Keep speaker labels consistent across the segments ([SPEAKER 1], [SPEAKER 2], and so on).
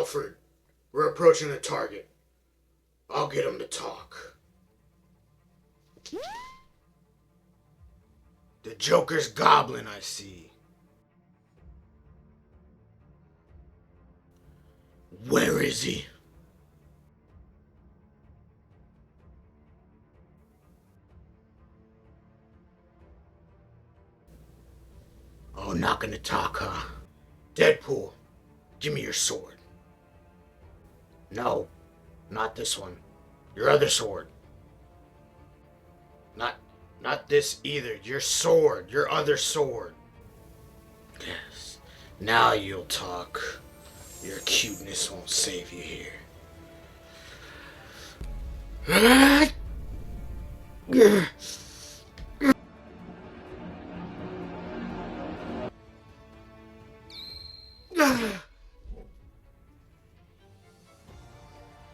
[SPEAKER 1] Alfred, we're approaching the target. I'll get him to talk. The Joker's goblin, I see. Where is he? Oh, not gonna talk, huh? Deadpool, give me your sword. No, not this one. Your other sword. Not not this either. Your sword, your other sword. Yes. Now you'll talk. Your cuteness won't save you here.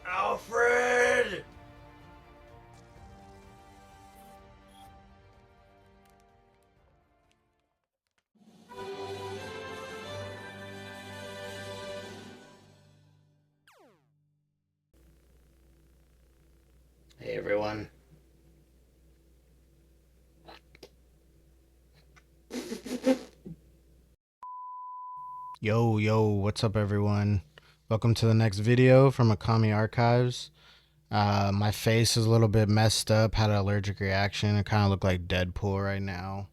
[SPEAKER 1] Alfred! Hey everyone. Yo, what's up everyone? Welcome to the next video from Akami Archives. My face is a little bit messed up, had an allergic reaction. I kind of look like Deadpool right now.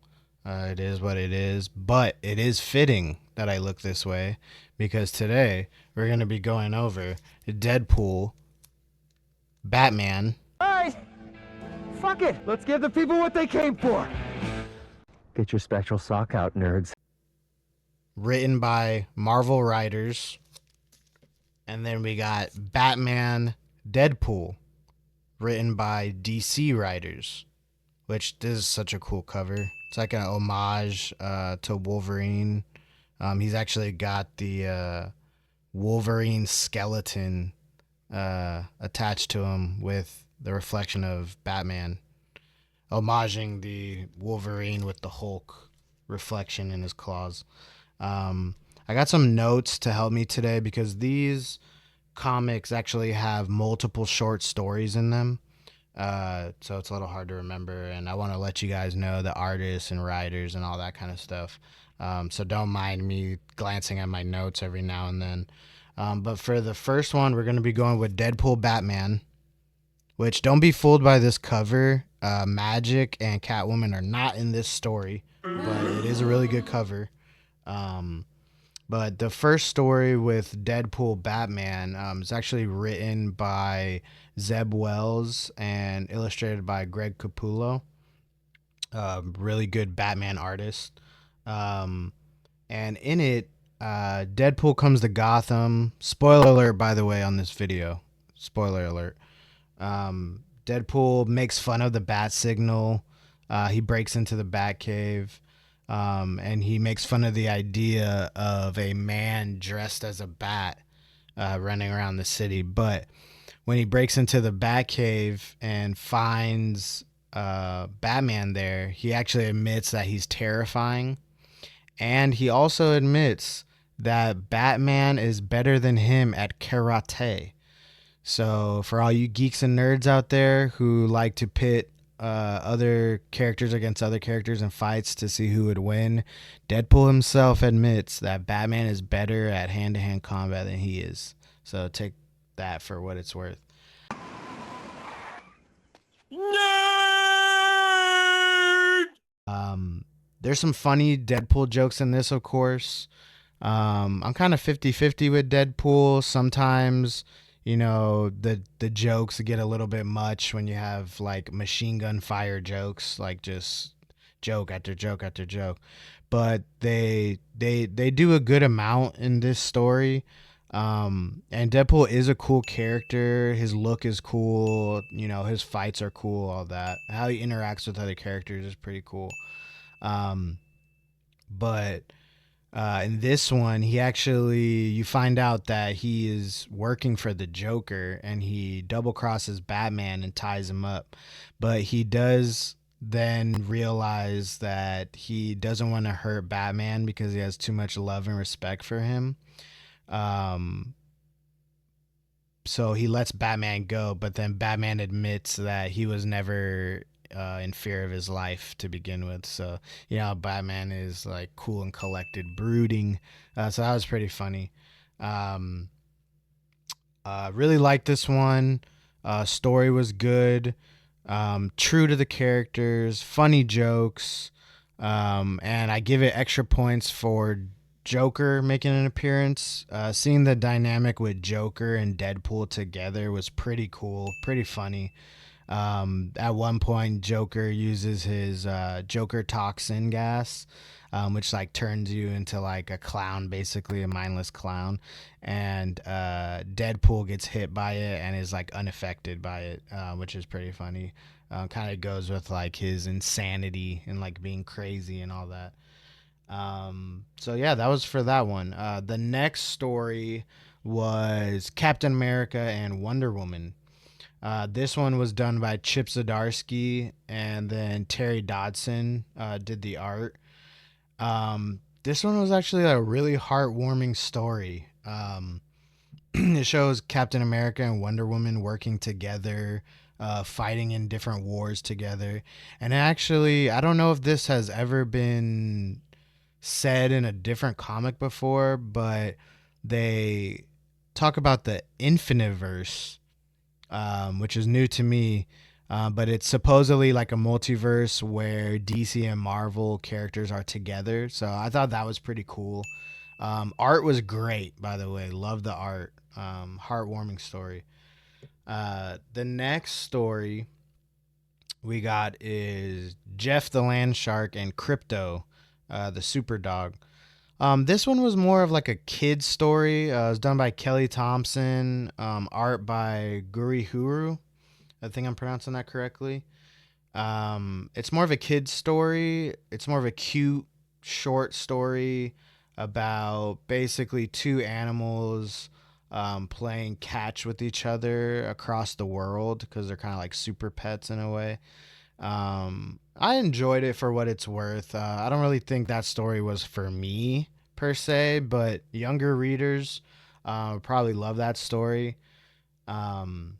[SPEAKER 1] It is what it is, but it is fitting that I look this way because today we're going to be going over Deadpool Batman.
[SPEAKER 2] Alright! Fuck it! Let's give the people what they came for! Get your spectral sock out, nerds.
[SPEAKER 1] Written by Marvel writers. And then we got Batman Deadpool, written by DC writers, which this is such a cool cover. It's like an homage to Wolverine. He's actually got the Wolverine skeleton attached to him with the reflection of Batman, homaging the Wolverine with the Hulk reflection in his claws. I got some notes to help me today because these comics actually have multiple short stories in them. So it's a little hard to remember, and I want to let you guys know the artists and writers and all that kind of stuff. So don't mind me glancing at my notes every now and then. But for the first one, we're going to be going with Deadpool Batman, which don't be fooled by this cover. Magic and Catwoman are not in this story, but it is a really good cover. But the first story with Deadpool Batman is actually written by Zeb Wells and illustrated by Greg Capullo. Really good Batman artist. And in it, Deadpool comes to Gotham. Spoiler alert, by the way, on this video. Spoiler alert. Deadpool makes fun of the bat signal. He breaks into the Batcave. And he makes fun of the idea of a man dressed as a bat running around the city. But when he breaks into the Batcave and finds Batman there, he actually admits that he's terrifying. And he also admits that Batman is better than him at karate. So for all you geeks and nerds out there who like to pit other characters against other characters in fights to see who would win, Deadpool himself admits that Batman is better at hand-to-hand combat than he is. So take that for what it's worth. Nerd! There's some funny Deadpool jokes in this, of course. I'm kind of 50-50 with Deadpool. Sometimes, you know, the jokes get a little bit much when you have like machine gun fire jokes, like just joke after joke after joke. But they do a good amount in this story. And Deadpool is a cool character. His look is cool. You know, his fights are cool. All that. How he interacts with other characters is pretty cool. But in this one, you find out that he is working for the Joker, and he double crosses Batman and ties him up. But he does then realize that he doesn't want to hurt Batman because he has too much love and respect for him. So he lets Batman go, but then Batman admits that he was never in fear of his life to begin with. So, Batman is like cool and collected, brooding. So that was pretty funny. Um, really liked this one. Story was good. True to the characters, funny jokes. And I give it extra points for Joker making an appearance. Seeing the dynamic with Joker and Deadpool together was pretty cool, pretty funny. At one point, Joker uses his Joker toxin gas, which like turns you into like a clown, basically a mindless clown. And Deadpool gets hit by it and is like unaffected by it, which is pretty funny. Kind of goes with like his insanity and like being crazy and all that. So yeah, that was for that one. The next story was Captain America and Wonder Woman. This one was done by Chip Zdarsky, and then Terry Dodson did the art. This one was actually a really heartwarming story. It shows Captain America and Wonder Woman working together, fighting in different wars together. And actually, I don't know if this has ever been said in a different comic before, but they talk about the Infiniverse, which is new to me. But it's supposedly like a multiverse where DC and Marvel characters are together. So I thought that was pretty cool. Art was great, by the way. Love the art. Heartwarming story. The next story we got is Jeff the Land Shark and Crypto, the super dog. This one was more of like a kid's story. It was done by Kelly Thompson, art by Guri Huru. I think I'm pronouncing that correctly. It's more of a kid's story. It's more of a cute, short story about basically two animals playing catch with each other across the world because they're kind of like super pets in a way. I enjoyed it for what it's worth. I don't really think that story was for me per se, but younger readers probably love that story. Um,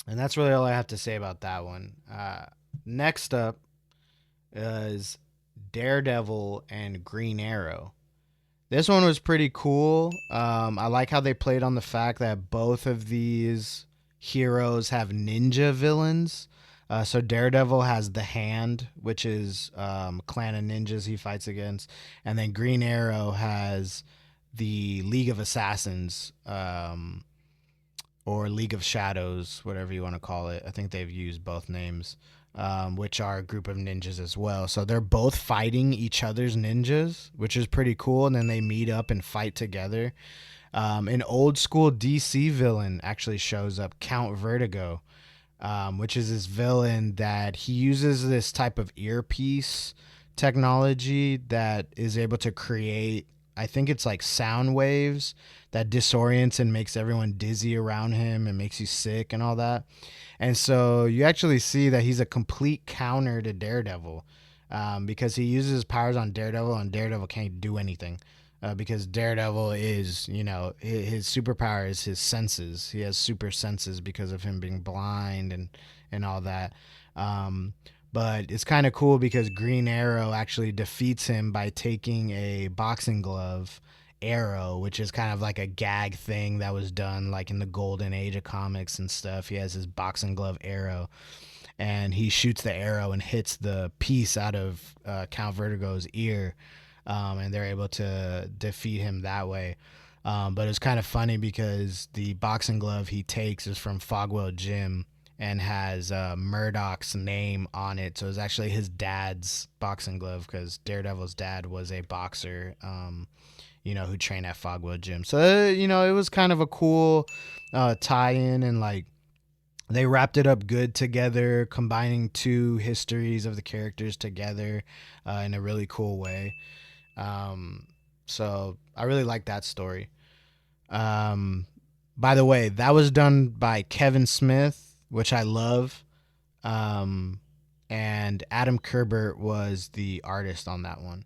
[SPEAKER 1] and that's really all I have to say about that one. Next up is Daredevil and Green Arrow. This one was pretty cool. I like how they played on the fact that both of these heroes have ninja villains. So Daredevil has the Hand, which is clan of ninjas he fights against, and then Green Arrow has the League of Assassins, or League of Shadows, whatever you want to call it. I think they've used both names, which are a group of ninjas as well. So they're both fighting each other's ninjas, which is pretty cool. And then they meet up and fight together. An old school DC villain actually shows up, Count Vertigo, which is this villain that he uses this type of earpiece technology that is able to create, I think it's like sound waves that disorients and makes everyone dizzy around him and makes you sick and all that. And so you actually see that he's a complete counter to Daredevil, because he uses his powers on Daredevil and Daredevil can't do anything. Because Daredevil is, his superpower is his senses. He has super senses because of him being blind and all that. Um, but it's kind of cool because Green Arrow actually defeats him by taking a boxing glove arrow, which is kind of like a gag thing that was done like in the golden age of comics and stuff. He has his boxing glove arrow and he shoots the arrow and hits the piece out of Count Vertigo's ear, and they're able to defeat him that way. But it's kind of funny because the boxing glove he takes is from Fogwell Jim and has Murdoch's name on it. So it's actually his dad's boxing glove because Daredevil's dad was a boxer, who trained at Fogwell Gym. So, it was kind of a cool tie-in, and like they wrapped it up good together, combining two histories of the characters together in a really cool way. Um, so I really like that story. Um, by the way, that was done by Kevin Smith, which I love. Um, and Adam Kerbert was the artist on that one.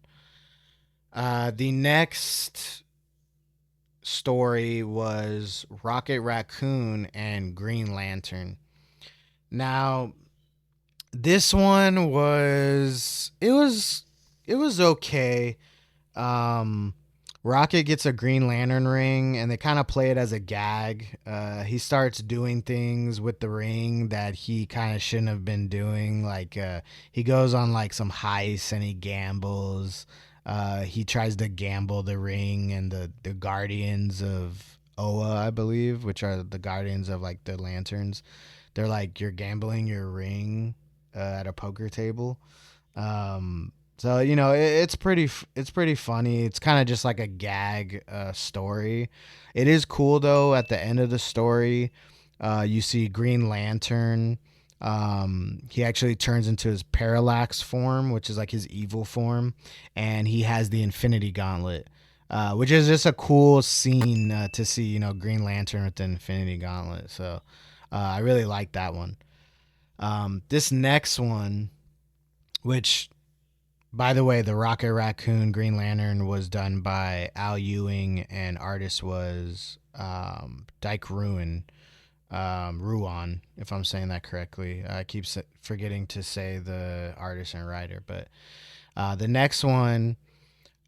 [SPEAKER 1] The next story was Rocket Raccoon and Green Lantern. Now, this one was okay. Um, Rocket gets a Green Lantern ring, and they kind of play it as a gag. He starts doing things with the ring that he kind of shouldn't have been doing. Like he goes on like some heists and he gambles. He tries to gamble the ring and the Guardians of Oa, I believe, which are the Guardians of like the Lanterns. They're like, you're gambling your ring at a poker table. So it's pretty funny. It's kind of just like a gag story. It is cool though. At the end of the story, you see Green Lantern. He actually turns into his parallax form, which is like his evil form, and he has the Infinity Gauntlet, which is just a cool scene to see. Green Lantern with the Infinity Gauntlet. So I really like that one. This next one, which by the way, the Rocket Raccoon Green Lantern was done by Al Ewing, and artist was Dyke Ruan, if I'm saying that correctly. I keep forgetting to say the artist and writer, but the next one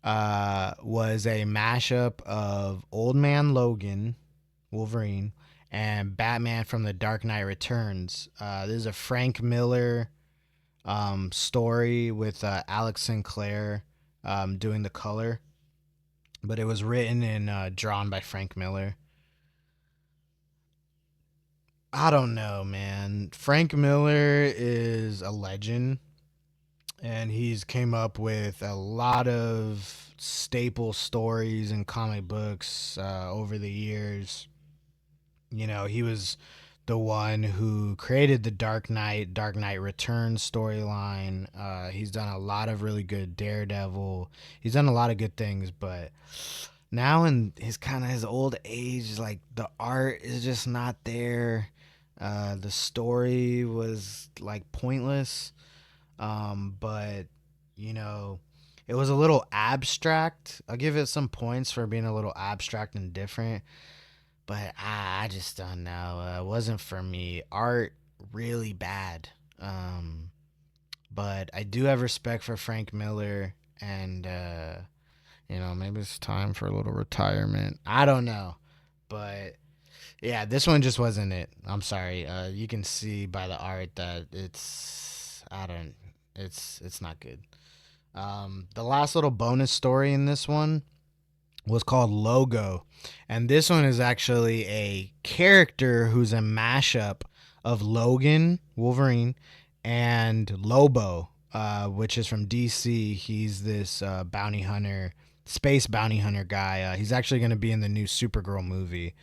[SPEAKER 1] was a mashup of Old Man Logan, Wolverine, and Batman from the Dark Knight Returns. This is a Frank Miller story with Alex Sinclair doing the color, but it was written and drawn by Frank Miller. I don't know, man. Frank Miller is a legend, and he's came up with a lot of staple stories in comic books over the years. He was the one who created the Dark Knight Returns storyline. He's done a lot of really good Daredevil. He's done a lot of good things, but now in his kind of his old age, like the art is just not there. The story was like pointless, but you know, it was a little abstract. I'll give it some points for being a little abstract and different, but I just don't know. It wasn't for me. Art really bad. But I do have respect for Frank Miller, and maybe it's time for a little retirement. I don't know, but yeah, this one just wasn't it. I'm sorry. You can see by the art that it's not good. The last little bonus story in this one was called Logo. And this one is actually a character who's a mashup of Logan, Wolverine, and Lobo, which is from DC. He's this bounty hunter, space bounty hunter guy. He's actually going to be in the new Supergirl movie,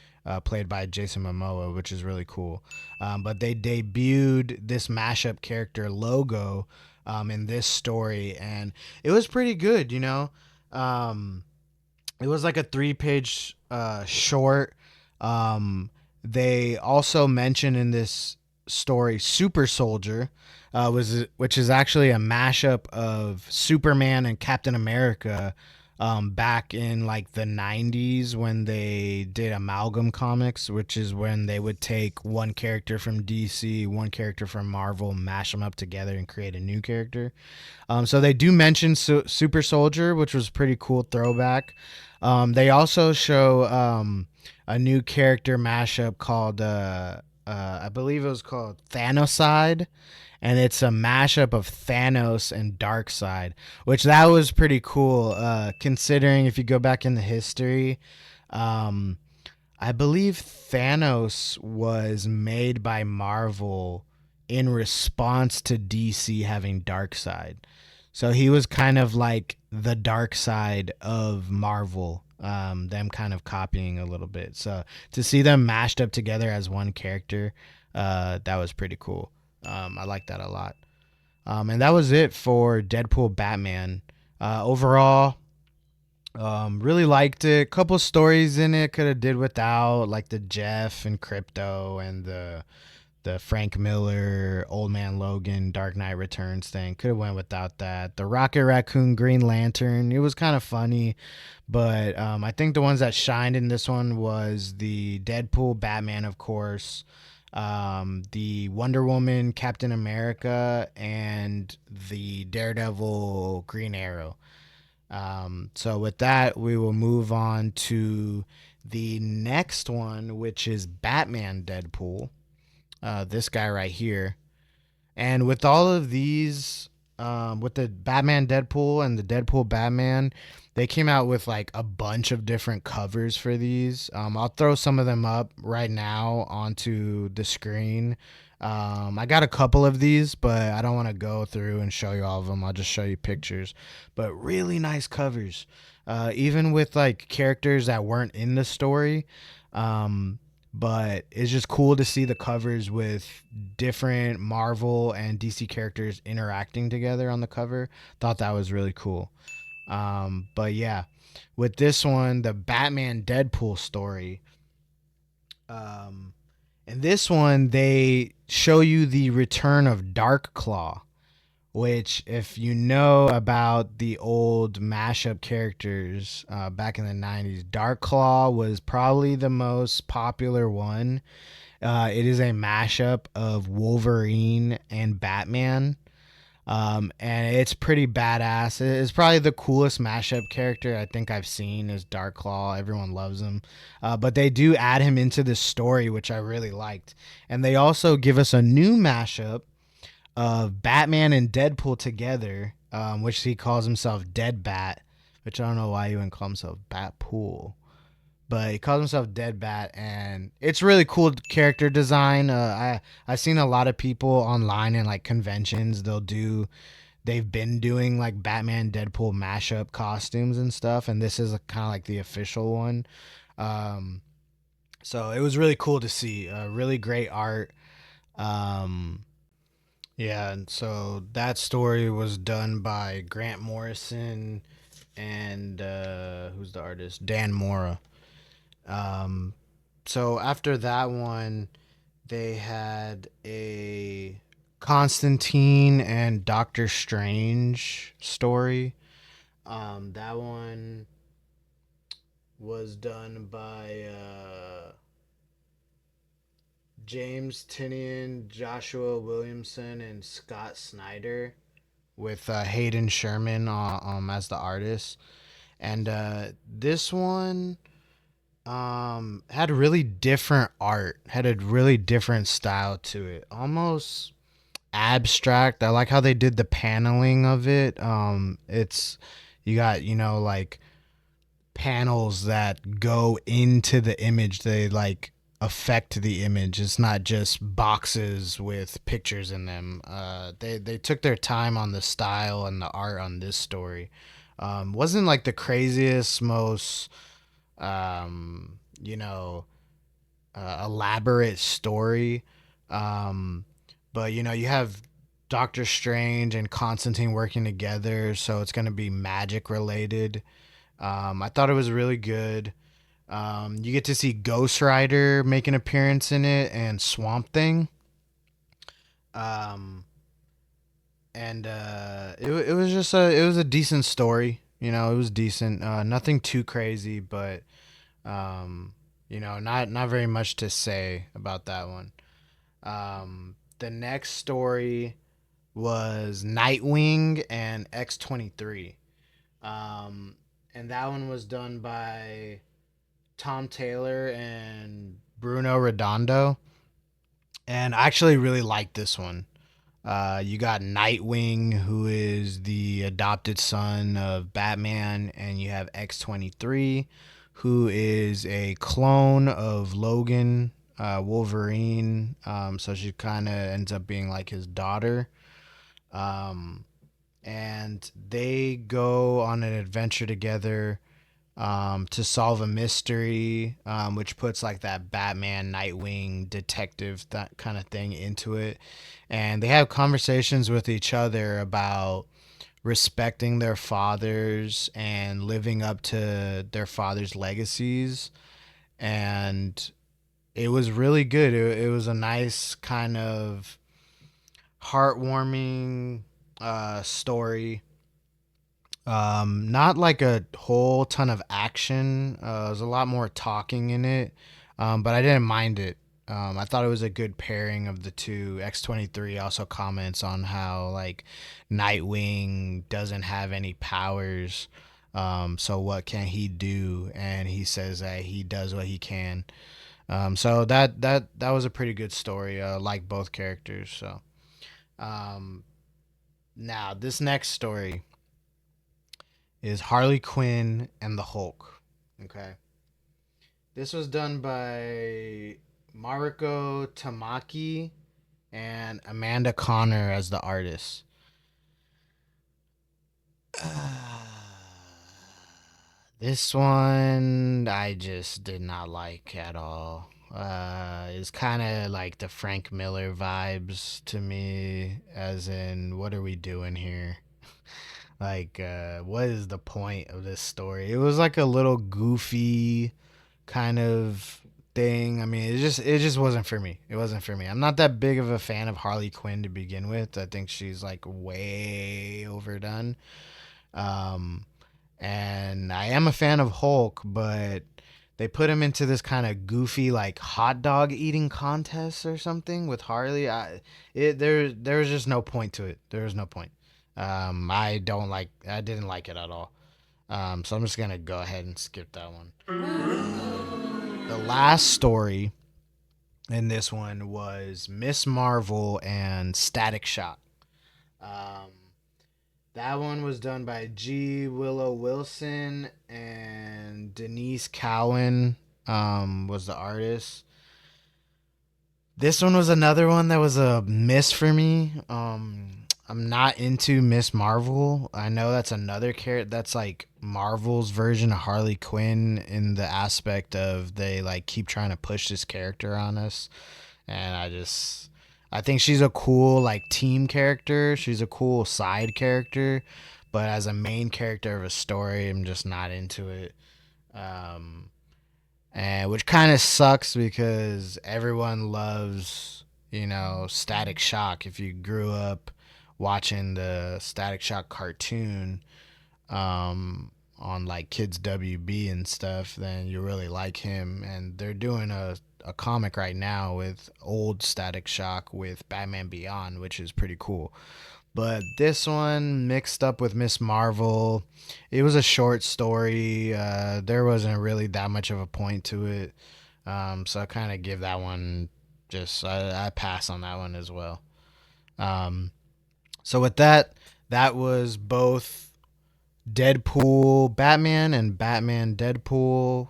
[SPEAKER 1] played by Jason Momoa, which is really cool. But they debuted this mashup character, Logo, in this story, and it was pretty good. It was like a 3-page short. They also mention in this story Super Soldier, which is actually a mashup of Superman and Captain America, back in like the 90s when they did Amalgam Comics, which is when they would take one character from DC, one character from Marvel, mash them up together and create a new character. So they do mention Super Soldier, which was a pretty cool throwback. They also show a new character mashup called, I believe it was called Thanoside, and it's a mashup of Thanos and Darkseid, which that was pretty cool. Considering if you go back in the history, I believe Thanos was made by Marvel in response to DC having Darkseid. So he was kind of like the dark side of Marvel, them kind of copying a little bit. So to see them mashed up together as one character, that was pretty cool. I like that a lot. And that was it for Deadpool Batman. Overall, really liked it. Couple stories in it could have did without, like the Jeff and Crypto and the the Frank Miller, Old Man Logan, Dark Knight Returns thing. Could have went without that. The Rocket Raccoon, Green Lantern. It was kind of funny, but I think the ones that shined in this one was the Deadpool Batman, of course, the Wonder Woman, Captain America, and the Daredevil, Green Arrow. So with that, we will move on to the next one, which is Batman Deadpool. This guy right here. And with all of these, with the Batman Deadpool and the Deadpool Batman, they came out with like a bunch of different covers for these. I'll throw some of them up right now onto the screen. I got a couple of these, but I don't want to go through and show you all of them. I'll just show you pictures. But really nice covers, even with like characters that weren't in the story. Um, but it's just cool to see the covers with different Marvel and DC characters interacting together on the cover. Thought that was really cool. But yeah, with this one, the Batman Deadpool story. Um, in this one, they show you the return of Dark Claw, which, if you know about the old mashup characters back in the 90s, Dark Claw was probably the most popular one. It is a mashup of Wolverine and Batman. And it's pretty badass. It's probably the coolest mashup character I think I've seen is Dark Claw. Everyone loves him. But they do add him into this story, which I really liked. And they also give us a new mashup of Batman and Deadpool together, which he calls himself Dead Bat, which I don't know why he wouldn't call himself Batpool. But he calls himself Dead Bat, and it's really cool character design. I've seen a lot of people online and like conventions. They've been doing like Batman Deadpool mashup costumes and stuff, and this is kind of like the official one. Um, so it was really cool to see. Really great art. Um, yeah, and so that story was done by Grant Morrison and who's the artist? Dan Mora. Um, so after that one, they had a Constantine and Doctor Strange story. That one was done by James Tinian, Joshua Williamson, and Scott Snyder, with Hayden Sherman as the artist. And this one had really different art, had a really different style to it, almost abstract. I like how they did the paneling of it. It's you got like panels that go into the image. They like affect the image. It's not just boxes with pictures in them. They took their time on the style and the art on this story. Wasn't like the craziest, most you know elaborate story. Um, but you have Doctor Strange and Constantine working together, so it's gonna be magic related. I thought it was really good. You get to see Ghost Rider make an appearance in it and Swamp Thing. Um, and it was just it was a decent story. It was decent. Nothing too crazy, but not very much to say about that one. The next story was Nightwing and X-23. And that one was done by Tom Taylor and Bruno Redondo. And I actually really liked this one. You got Nightwing, who is the adopted son of Batman, and you have X-23, who is a clone of Logan, Wolverine. So she kind of ends up being like his daughter. Um, and they go on an adventure together to solve a mystery, which puts like that Batman, Nightwing, detective, that kind of thing into it. And they have conversations with each other about respecting their fathers and living up to their fathers' legacies. And It was really good. It was a nice kind of heartwarming story. Not like a whole ton of action. There's a lot more talking in it, but I didn't mind it. I thought it was a good pairing of the two. X-23 also comments on how like Nightwing doesn't have any powers. So what can he do? And he says that he does what he can. So that was a pretty good story. Like both characters. So um, now this next story is Harley Quinn and the Hulk. Okay. This was done by Mariko Tamaki and Amanda Connor as the artist. This one I just did not like at all. It's kind of like the Frank Miller vibes to me, as in, what are we doing here? Like, what is the point of this story? It was like a little goofy kind of thing. I mean, it just wasn't for me. It wasn't for me. I'm not that big of a fan of Harley Quinn to begin with. I think she's like way overdone. Um, and I am a fan of Hulk, but they put him into this kind of goofy like hot dog eating contest or something with Harley. There was just no point to it. There was no point. I didn't like it at all. So I'm just gonna go ahead and skip that one. The last story in this one was Miss Marvel and Static Shock. Um, that one was done by G. Willow Wilson and Denise Cowan was the artist. This one was another one that was a miss for me. I'm not into Miss Marvel. I know that's another character that's like Marvel's version of Harley Quinn in the aspect of they like keep trying to push this character on us, and I think she's a cool like team character. She's a cool side character, but as a main character of a story, I'm just not into it. Um, and which kind of sucks because everyone loves, Static Shock. If you grew up watching the Static Shock cartoon on like Kids WB and stuff, then you really like him. And they're doing a comic right now with old Static Shock with Batman Beyond, which is pretty cool. But this one mixed up with Miss Marvel. It was a short story. There wasn't really that much of a point to it. So I kind of give that one I pass on that one as well. Um, so with that, that was both Deadpool Batman and Batman Deadpool.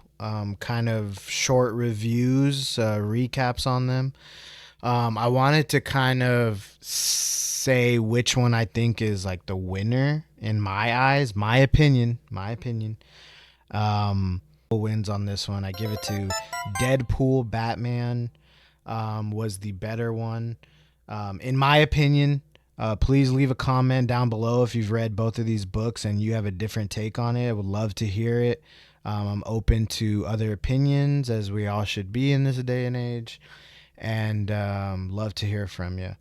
[SPEAKER 1] Kind of short reviews, recaps on them. I wanted to kind of say which one I think is like the winner in my eyes, my opinion, wins on this one. I give it to Deadpool Batman. Was the better one, in my opinion. Please leave a comment down below if you've read both of these books and you have a different take on it. I would love to hear it. I'm open to other opinions, as we all should be in this day and age, and love to hear from you.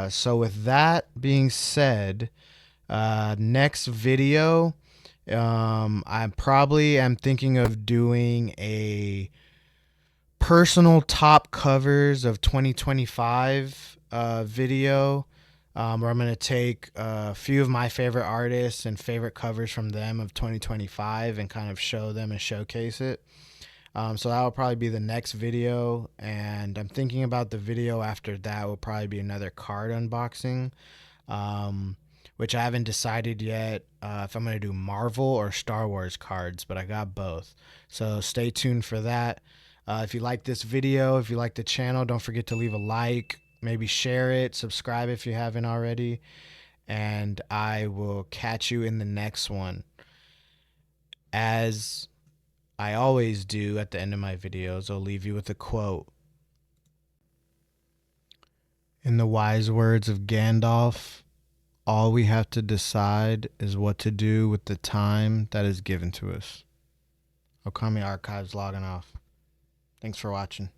[SPEAKER 1] So with that being said, next video, I probably am thinking of doing a personal top covers of 2025 video, where I'm going to take a few of my favorite artists and favorite covers from them of 2025 and kind of show them and showcase it. So that will probably be the next video, and I'm thinking about the video after that will probably be another card unboxing, which I haven't decided yet if I'm going to do Marvel or Star Wars cards, but I got both. So stay tuned for that. If you like this video, if you like the channel, don't forget to leave a like, maybe share it, subscribe if you haven't already, and I will catch you in the next one. As I always do at the end of my videos, I'll leave you with a quote. In the wise words of Gandalf, all we have to decide is what to do with the time that is given to us. Okami Archives logging off. Thanks for watching.